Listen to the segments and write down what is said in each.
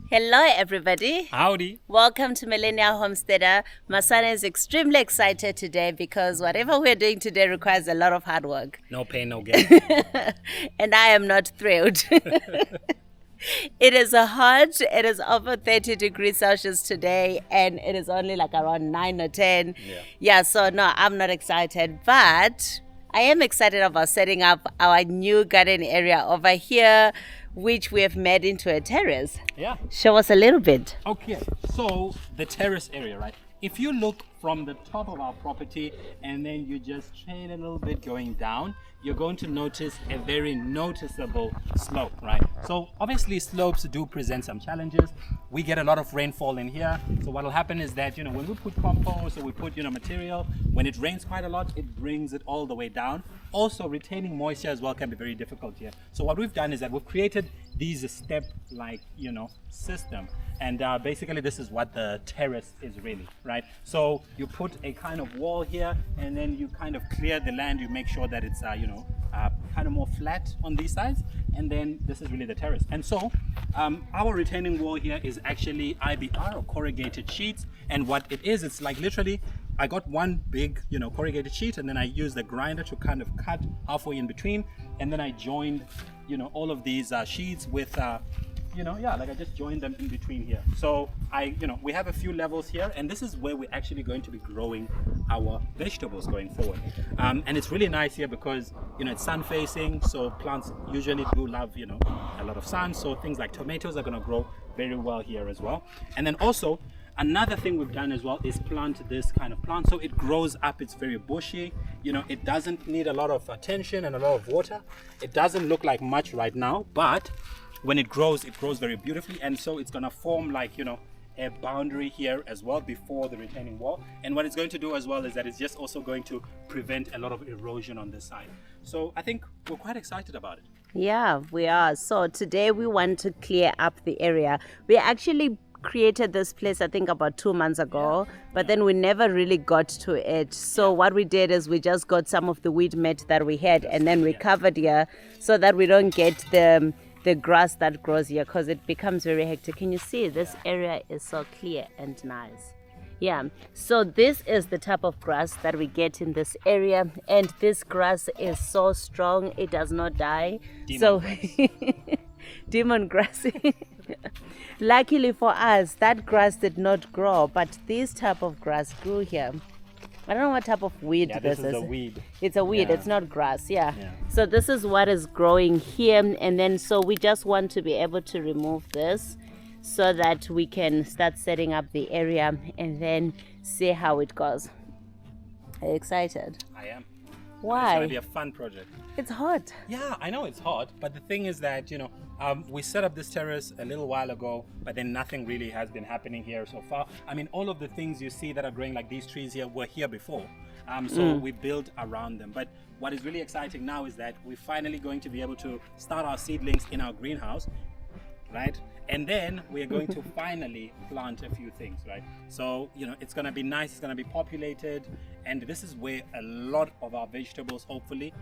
Hello everybody. Howdy. Welcome to Millennial Homesteader. Masana is extremely excited today because whatever we're doing today requires a lot of hard work. No pain, no gain. And I am not thrilled. It is hot. It is over 30 degrees Celsius today and it is only like around 9 or 10. Yeah, so no, I'm not excited, but I am excited about setting up our new garden area over here, which we have made into a terrace. Yeah. Show us a little bit. Okay, so the terrace area, right? If you look from the top of our property and then you just train a little bit going down, you're going to notice a very noticeable slope, right? So obviously slopes do present some challenges. We get a lot of rainfall in here. So what will happen is that, when we put compost or we put, material, when it rains quite a lot, it brings it all the way down. Also, retaining moisture as well can be very difficult here. So what we've done is that we've created these step-like, system. And basically this is what the terrace is really, right? So you put a kind of wall here and then you kind of clear the land. You make sure that it's, kind of more flat on these sides. And then this is really the terrace. And so our retaining wall here is actually IBR or corrugated sheets. And what it is, it's like literally, I got one big, corrugated sheet and then I used the grinder to kind of cut halfway in between. And then I joined, all of these sheets with, like I just joined them in between here. So we have a few levels here and this is where we're actually going to be growing our vegetables going forward. And it's really nice here because, it's sun facing. So plants usually do love, a lot of sun. So things like tomatoes are going to grow very well here as well. And then also, another thing we've done as well is plant this kind of plant. So it grows up, it's very bushy. It doesn't need a lot of attention and a lot of water. It doesn't look like much right now, but when it grows very beautifully. And so it's gonna form like, a boundary here as well before the retaining wall. And what it's going to do as well is that it's just also going to prevent a lot of erosion on this side. So I think we're quite excited about it. Yeah, we are. So today we want to clear up the area. We actually created this place I think about 2 months ago, but then we never really got to it. So what we did is we just got some of the weed mat that we had and then we covered here so that we don't get the grass that grows here because it becomes very hectic. Can you see this area is so clear and nice? Yeah, so this is the type of grass that we get in this area, and this grass is so strong it does not die. Demon grass. Luckily for us, that grass did not grow, but this type of grass grew here. I don't know what type of weed this is. A weed. It's a weed, it's not grass, yeah. So this is what is growing here, and then so we just want to be able to remove this so that we can start setting up the area and then see how it goes. Are you excited? I am. Why? It's going to be a fun project. It's hot. Yeah, I know it's hot, but the thing is that, we set up this terrace a little while ago, but then nothing really has been happening here so far. I mean, all of the things you see that are growing, like these trees here, were here before. So we built around them. But what is really exciting now is that we're finally going to be able to start our seedlings in our greenhouse, right? And then we're going to finally plant a few things, right? So, it's going to be nice, it's going to be populated, and this is where a lot of our vegetables, hopefully,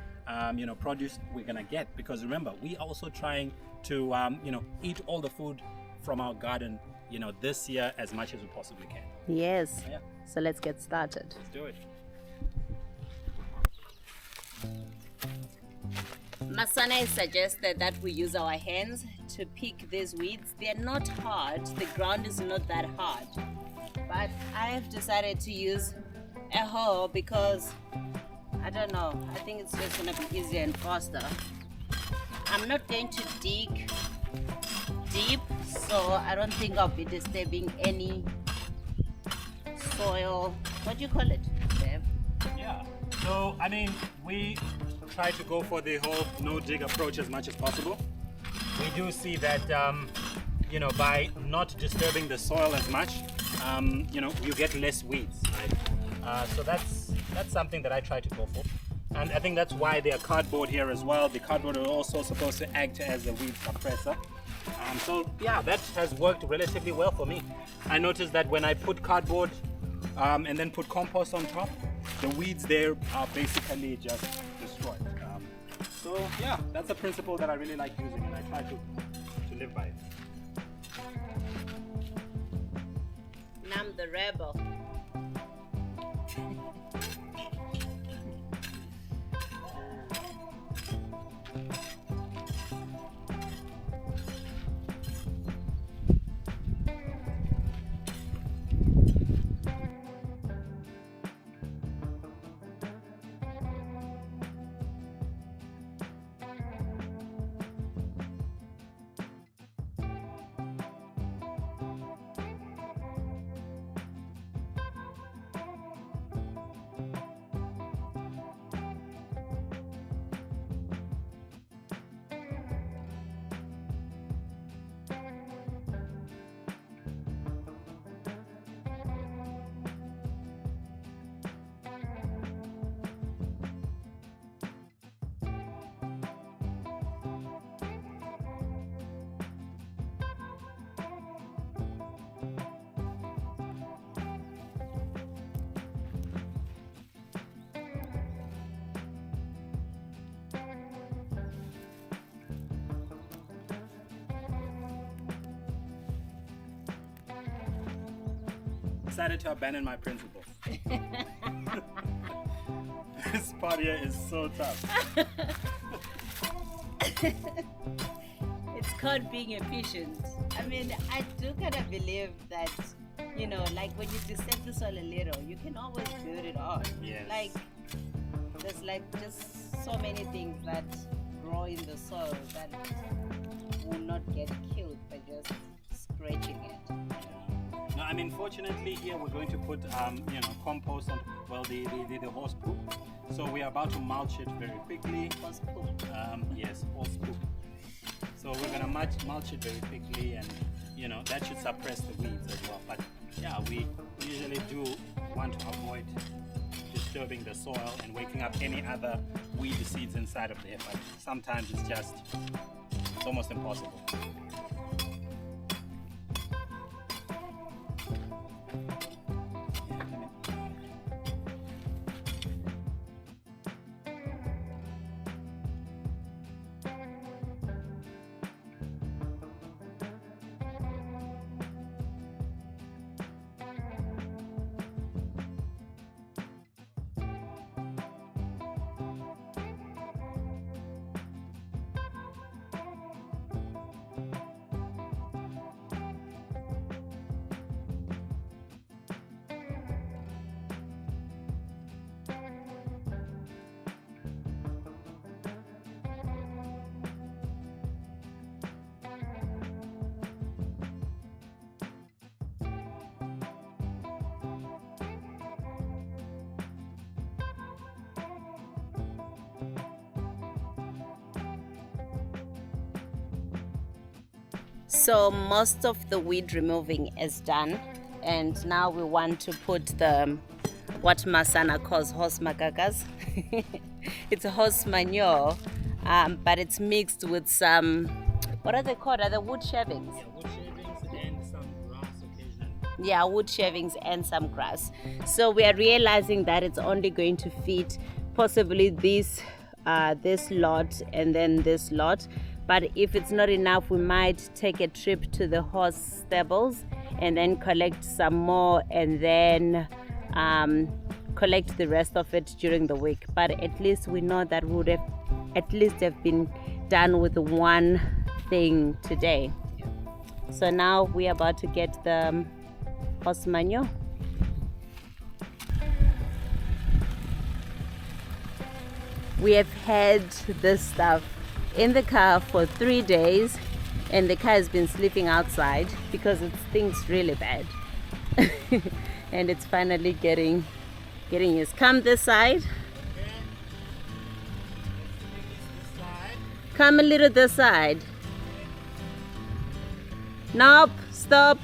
produce we're going to get. Because remember, we also trying to, eat all the food from our garden, this year as much as we possibly can. Yes. Yeah. So let's get started. Let's do it. Masana has suggested that we use our hands to pick these weeds. They're not hard, the ground is not that hard. But I have decided to use a hoe because, I don't know, I think it's just going to be easier and faster. I'm not going to dig deep, so I don't think I'll be disturbing any soil. What do you call it, Bev? Yeah, so I mean, we try to go for the whole no dig approach as much as possible. We do see that by not disturbing the soil as much, you get less weeds, right? So that's something that I try to go for, and I think that's why there are cardboard here as well. The cardboard is also supposed to act as a weed suppressor. So yeah, that has worked relatively well for me. I noticed that when I put cardboard and then put compost on top, the weeds there are basically just destroyed. So yeah, that's a principle that I really like using and I try to live by it. the rebel. Decided to abandon my principles. This part here is so tough. It's called being efficient. I mean, I do kind of believe that, you know, like when you dissect the soil a little, you can always build it on. Yes. Like, there's like just so many things that grow in the soil that will not get killed by just scratching it. No, I mean, fortunately here we're going to put, you know, compost on, well, the horse poop. So we are about to mulch it very quickly. Horse poop. Yes, horse poop. So we're gonna mulch it very quickly, and you know that should suppress the weeds as well. But yeah, we usually do want to avoid disturbing the soil and waking up any other weed seeds inside of there. But sometimes it's almost impossible. So most of the weed removing is done, and now we want to put the what Masana calls horse magagas. It's a horse manure, but it's mixed with some, what are they called? Are they wood shavings? Yeah, wood shavings and some grass occasionally. Yeah, wood shavings and some grass. So we are realizing that it's only going to fit possibly this lot and then this lot. But if it's not enough, we might take a trip to the horse stables and then collect some more, and then collect the rest of it during the week. But at least we know that we would have at least have been done with one thing today. So now we're about to get the horse manure. We have had this stuff in the car for 3 days, and the car has been sleeping outside because it stinks really bad. And it's finally getting used. Come this side. Come a little this side. Nope, stop.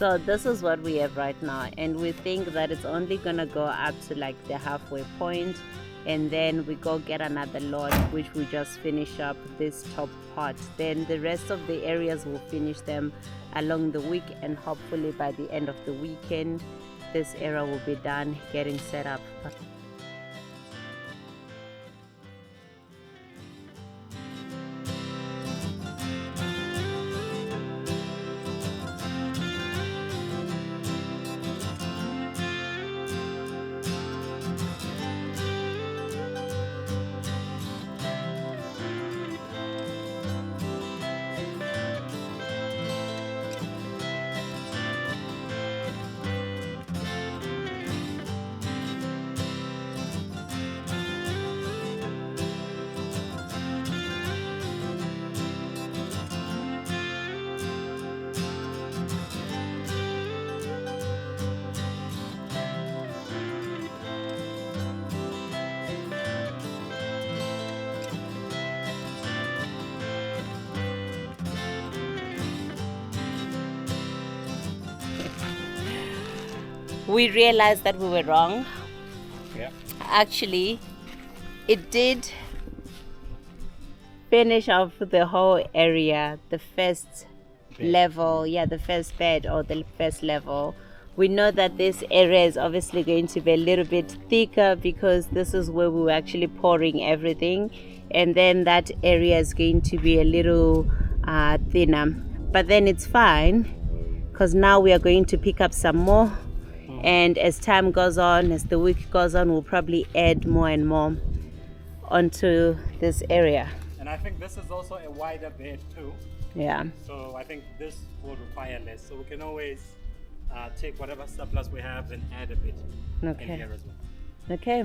So this is what we have right now, and we think that it's only gonna go up to like the halfway point, and then we go get another lot, which we just finish up this top part. Then the rest of the areas will finish them along the week, and hopefully by the end of the weekend this area will be done getting set up. We realized that we were wrong. Yeah. Actually, it did finish off the whole area, the first level, the first bed or the first level. We know that this area is obviously going to be a little bit thicker because this is where we were actually pouring everything, and then that area is going to be a little thinner. But then it's fine because now we are going to pick up some more. And as time goes on, as the week goes on, we'll probably add more and more onto this area. And I think this is also a wider bed too. Yeah. So I think this will require less. So we can always take whatever surplus we have and add a bit in here as well. Okay.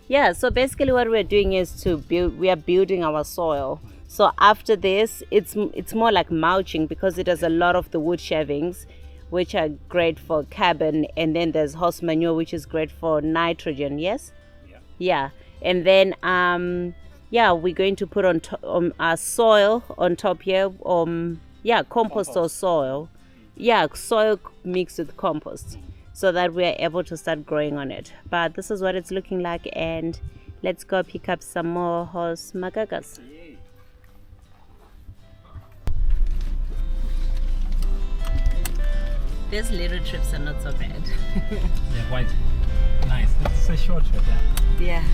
Yeah, so basically what we're doing is we are building our soil. So after this, it's more like mulching because it has a lot of the wood shavings, which are great for carbon, and then there's horse manure, which is great for nitrogen. Yes. Yeah. And then we're going to put on our soil on top here. Compost or soil. Soil mixed with compost, so that we are able to start growing on it. But this is what it's looking like, and let's go pick up some more horse magagas. These little trips are not so bad. They're quite nice. It's a short trip, Yeah.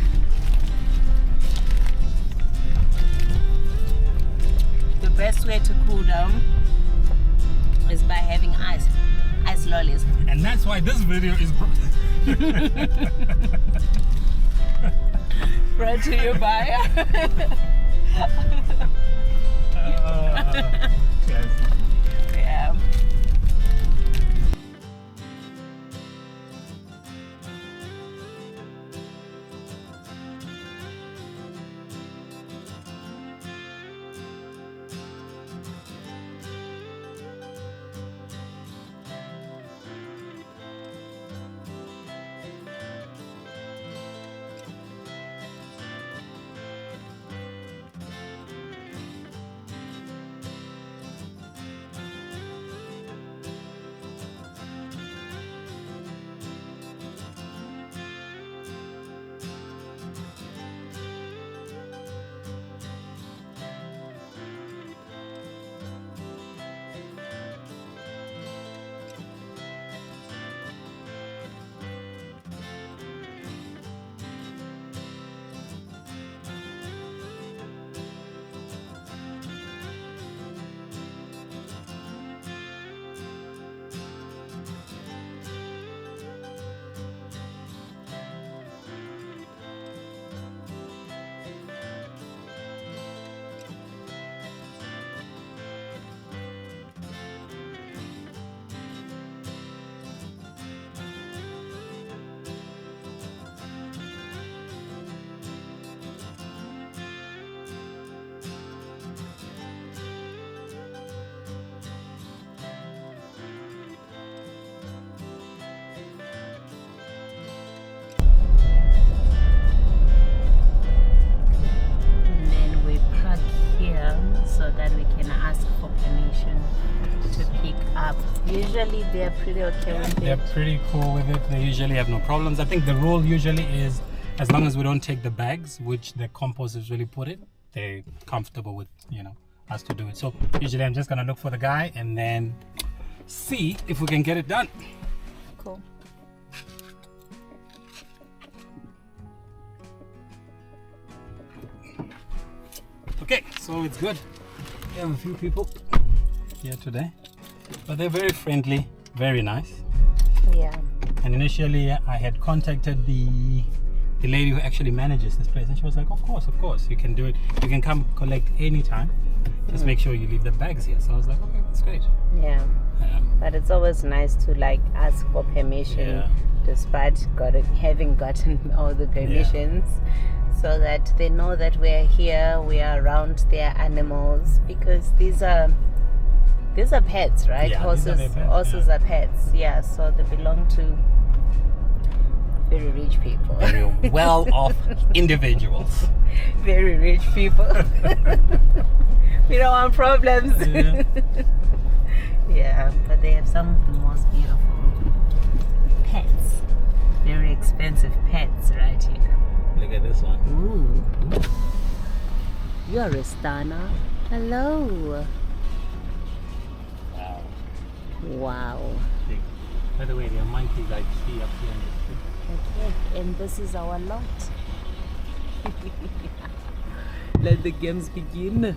The best way to cool down is by having ice lollies. And that's why this video is brought to you by yes. Yeah. Usually they're pretty okay with They're it. pretty cool with it. They usually have no problems. I think the rule usually is as long as we don't take the bags, which the compost is really put in, they're comfortable with, us to do it. So usually I'm just gonna look for the guy and then see if we can get it done. Cool. Okay, so it's good. We have a few people here today, but they're very friendly, very nice. Yeah. And initially I had contacted the lady who actually manages this place, and she was like, of course, you can do it. You can come collect anytime. Just make sure you leave the bags here. So I was like, okay, that's great. Yeah. But it's always nice to like ask for permission, Yeah. despite having gotten all the permissions, so that they know that we're here, we are around their animals, because these are pets, right? Yeah, these are their Horses pets, are pets. Yeah, so they belong to very rich people. Very well-off individuals. Very rich people. We don't want problems. Yeah. Yeah, but they have some of the most beautiful pets. Very expensive pets right here. Look at this one. Ooh. You're a stunner. Hello. Wow. Wow. Big. By the way, there are monkeys I see up here in the tree. Okay, and this is our lot. Let the games begin.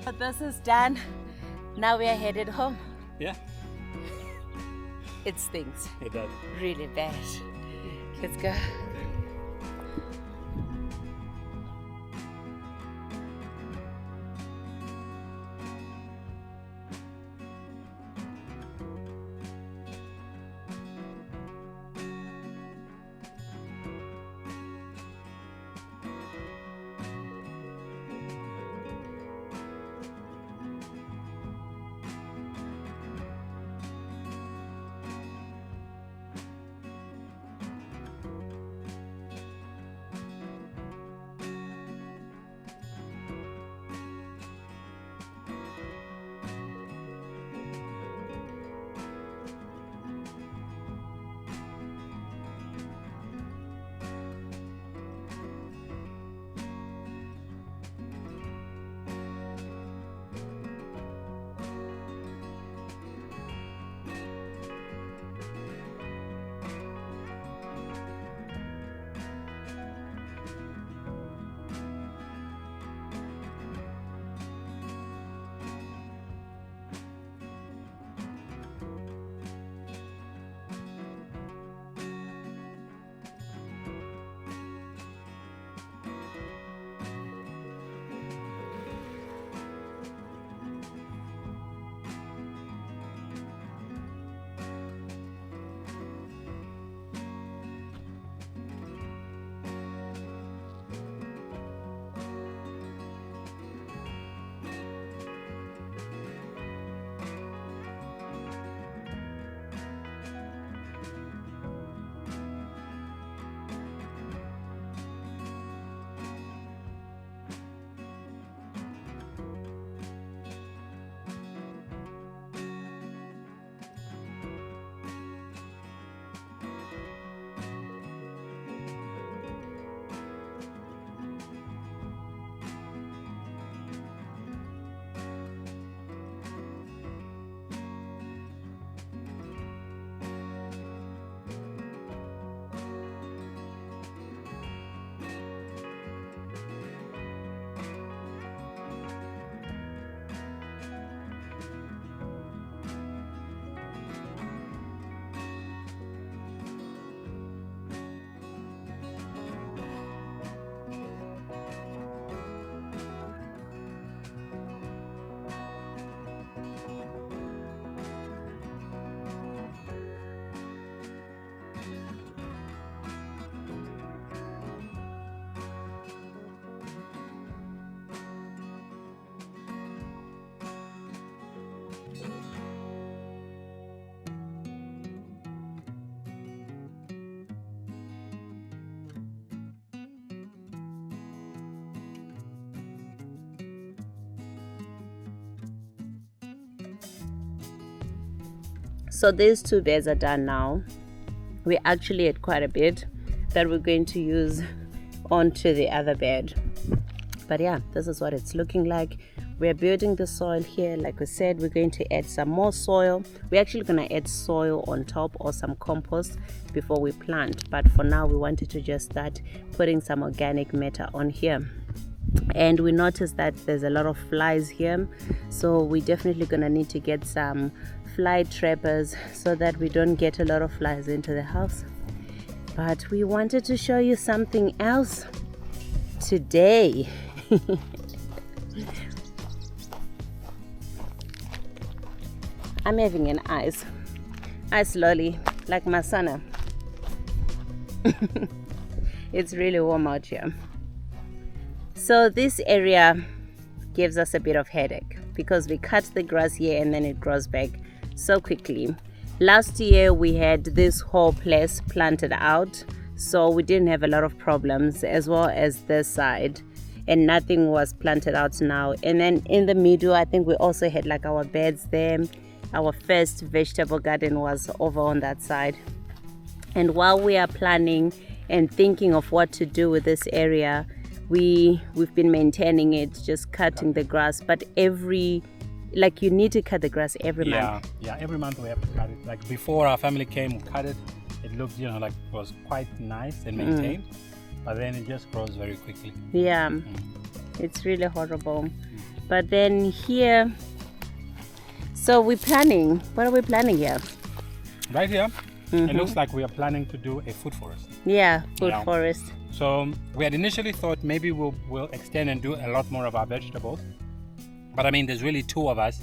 But this is done. Now we are headed home. Yeah, It stinks it does. really bad. Let's go. So these 2 beds are done now. We actually had quite a bit that we're going to use onto the other bed. But yeah, this is what it's looking like. We're building the soil here. Like we said, we're going to add some more soil. We're actually going to add soil on top or some compost before we plant. But for now, we wanted to just start putting some organic matter on here. And we noticed that there's a lot of flies here. So we're definitely going to need to get some fly trappers so that we don't get a lot of flies into the house. But we wanted to show you something else today. I'm having an ice lolly like my son. It's really warm out here. So this area gives us a bit of headache because we cut the grass here and then it grows back so quickly. Last year we had this whole place planted out, so we didn't have a lot of problems, as well as this side, and nothing was planted out now. And then in the middle, I think we also had like our beds there. Our first vegetable garden was over on that side. And while we are planning and thinking of what to do with this area, we've been maintaining it, just cutting the grass. But you need to cut the grass every month. Yeah, every month we have to cut it. Like before our family came, we cut it. It looked, like it was quite nice and maintained. But then it just grows very quickly. Yeah, it's really horrible. But then here, so we're planning. What are we planning here? Right here, it looks like we are planning to do a food forest. Yeah, food forest. So we had initially thought maybe we'll extend and do a lot more of our vegetables. But I mean, there's really 2 of us.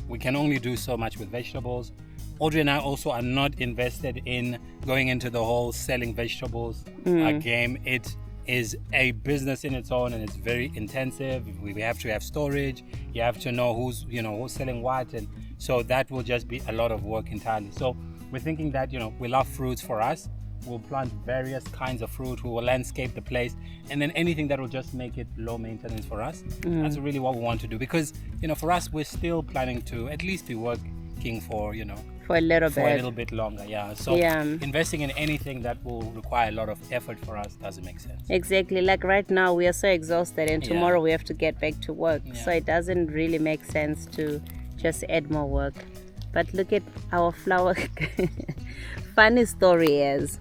We can only do so much with vegetables. Audrey and I also are not invested in going into the whole selling vegetables game. It is a business in its own, and it's very intensive. We have to have storage. You have to know who's selling what, and so that will just be a lot of work entirely. So we're thinking that we love fruits. For us, we'll plant various kinds of fruit. We will landscape the place, and then anything that will just make it low maintenance for us. That's really what we want to do, because for us, we're still planning to at least be working for for a little bit longer. So investing in anything that will require a lot of effort for us doesn't make sense. Exactly. Like right now we are so exhausted, and tomorrow we have to get back to work. So it doesn't really make sense to just add more work. But look at our flower. Funny story is,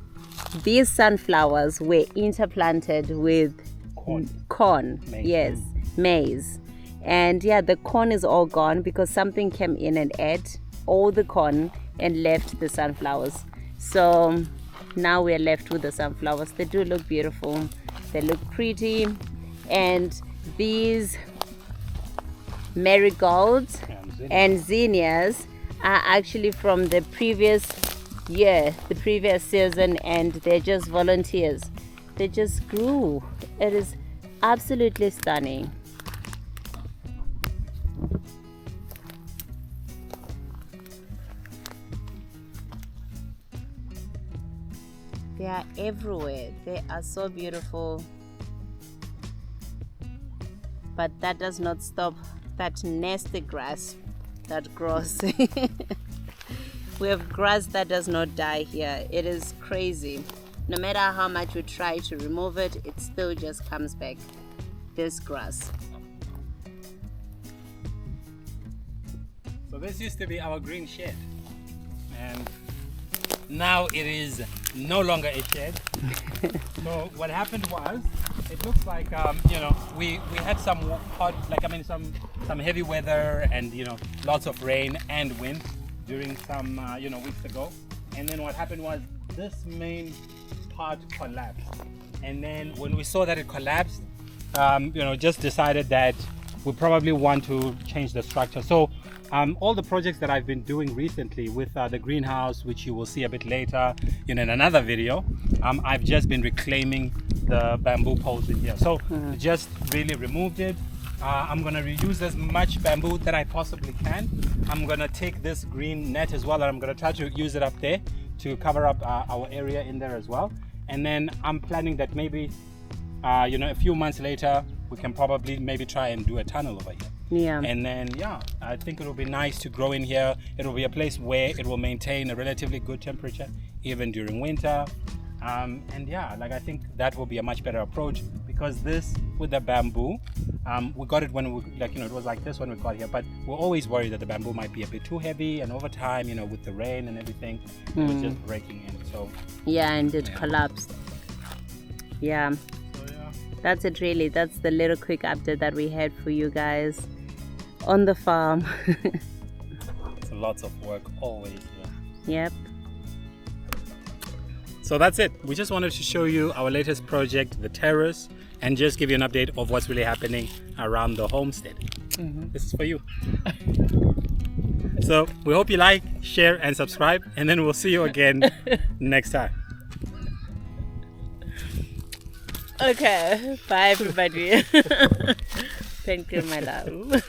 these sunflowers were interplanted with corn. Maize. Maize. And the corn is all gone because something came in and ate all the corn and left the sunflowers. So now we're left with the sunflowers. They do look beautiful. They look pretty. And these marigolds and zinnias are actually from the previous year, the previous season, and they're just volunteers. They just grew. It is absolutely stunning. They are everywhere. They are so beautiful. But that does not stop that nasty grass that grows. We have grass that does not die here. It is crazy. No matter how much we try to remove it, it still just comes back. This grass. So this used to be our green shed, and now it is no longer a shed. So what happened was, it looks like we had some hot, some heavy weather and lots of rain and wind during some weeks ago. And then what happened was, this main part collapsed. And then when we saw that it collapsed, just decided that we probably want to change the structure. So all the projects that I've been doing recently with the greenhouse, which you will see a bit later in another video, I've just been reclaiming the bamboo poles in here. So just really removed it. I'm gonna reuse as much bamboo that I possibly can. I'm gonna take this green net as well, and I'm gonna try to use it up there to cover up our area in there as well. And then I'm planning that maybe a few months later we can probably maybe try and do a tunnel over here. Yeah. And then, yeah, I think it will be nice to grow in here. It will be a place where it will maintain a relatively good temperature, even during winter. And yeah, like I think that will be a much better approach, because this with the bamboo, we got it when we, like, you know, it was like this when we got here, but we're always worried that the bamboo might be a bit too heavy, and over time, you know, with the rain and everything, it was just breaking in. So yeah, and it collapsed. Yeah. That's it, really. That's the little quick update that we had for you guys on the farm. It's lots of work always. Yep. So that's it. We just wanted to show you our latest project, the Terrace, and just give you an update of what's really happening around the homestead. This is for you. So we hope you like, share, and subscribe, and then we'll see you again next time. Okay. Bye, everybody. Thank you, my love.